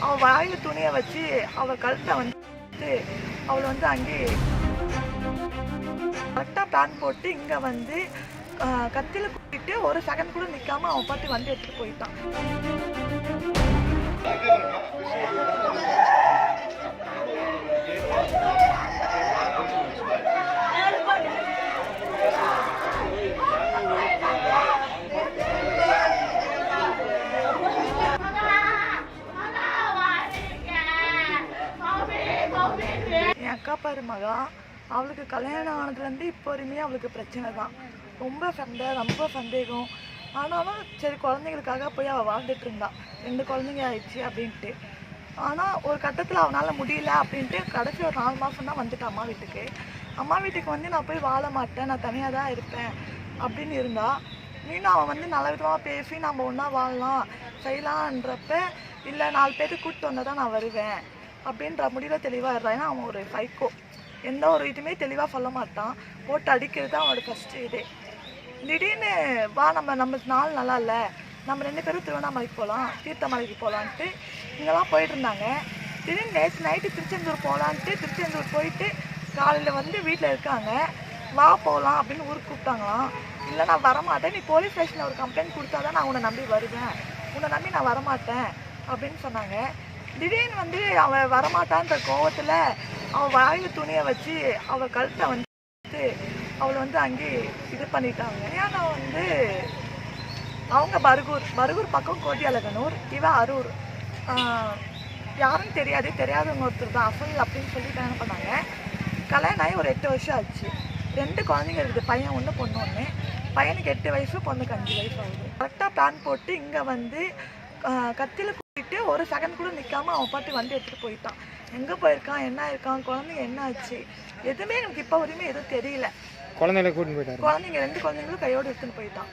அவள் வாயில் துணியை வச்சு அவள் கழுத்தை வந்து அவளை வந்து அங்கே கரெக்டாக பிளான் போட்டு இங்கே வந்து கத்தியில் கூட்டிட்டு ஒரு செகண்ட் கூட நிற்காம அவன் பாட்டு வண்டி எடுத்துகிட்டு போயிட்டான். என் அக்கா பாரு மகா, அவளுக்கு கல்யாணம் ஆனதுலேருந்து இப்போ வரையுமே அவளுக்கு பிரச்சனை தான். ரொம்ப சண்டை, ரொம்ப சந்தேகம். ஆனாலும் சரி குழந்தைங்களுக்காக போய் அவள் வாழ்ந்துட்டு இருந்தா. 2 குழந்தைங்க ஆயிடுச்சு அப்படின்ட்டு. ஆனால் ஒரு கட்டத்தில் அவனால் முடியல அப்படின்ட்டு கடைசி ஒரு 4 மாதம் தான் வந்துட்டு அம்மா வீட்டுக்கு. அம்மா வீட்டுக்கு வந்து நான் போய் வாழ மாட்டேன், நான் தனியாக தான் இருப்பேன் அப்படின்னு இருந்தா. மீண்டும் அவன் வந்து நல்ல விதமாக பேசி நம்ம ஒன்றா வாழலாம் செய்யலான்றப்ப இல்லை 4 பேருக்கு கூப்பிட்டு வந்தால் தான் நான் வருவேன் அப்படின்ற முடிவில் தெளிவாக இருந்தான். ஏன்னா அவன் ஒரு சைக்கோ, எந்த ஒரு இதுவுமே தெளிவாக சொல்ல மாட்டான், போட்டு அடிக்கிறது தான் அவனோட ஃபஸ்ட்டு இதே. திடீர்னு வா நம்ம நாள் நல்லா இல்லை, நம்ம 2 பேரும் திருவண்ணாமலைக்கு போகலாம், தீர்த்தமலைக்கு போகலான்ட்டு இங்கெல்லாம் போயிட்டு இருந்தாங்க. திடீர்னு நேற்று நைட்டு திருச்செந்தூர் போகலான்ட்டு திருச்செந்தூர் போயிட்டு காலையில் வந்து வீட்டில் இருக்காங்க. வா போகலாம் அப்படின்னு ஊருக்கு கூப்பிட்டாங்களாம். இல்லை நான் வரமாட்டேன், நீ போலீஸ் ஸ்டேஷனில் ஒரு கம்ப்ளைண்ட் கொடுத்தா தான் நான் உன்னை நம்பி வருவேன், உன்னை நம்பி நான் வரமாட்டேன் அப்படின்னு சொன்னாங்க. திடீர்னு வந்து அவன் வரமாட்டான்ற கோவத்தில் அவள் வாயில் துணியை வச்சு அவள் கழுத்தை வந்து அவளை வந்து அங்கே இது பண்ணிட்டாங்க. ஏன்னா வந்து அவங்க பருகூர் பக்கம் கோட்டியழகனூர், இவன் அரூர். யாருன்னு தெரியாதவங்க ஒருத்தர் தான் அசல் அப்படின்னு சொல்லிட்டு என்ன பண்ணாங்க. கல்யாணம் ஆகி ஒரு 8 வருஷம் ஆச்சு. 2 குழந்தைங்க இருக்குது, பையன் 1 பொண்ணு 1. பையனுக்கு 8 வயசு, பொண்ணுக்கு 5 வயசு ஆகுது. கரெக்டாக பிளான் போட்டு இங்கே வந்து கத்தியில் கூட்டிட்டு ஒரு செகண்ட் கூட நிற்காம அவன் பாட்டு வண்டி எடுத்துகிட்டு போயிட்டான். எங்கே போயிருக்கான், என்ன இருக்கான், குழந்தைங்க என்ன ஆச்சு எதுவுமே எனக்கு இப்போ வரையுமே எதுவும் தெரியல. குழந்தைங்களை கூட்டிட்டு போயிட்டான். குழந்தைங்க 2 குழந்தைங்களும் கையோடு எடுத்துன்னு போயிட்டான்.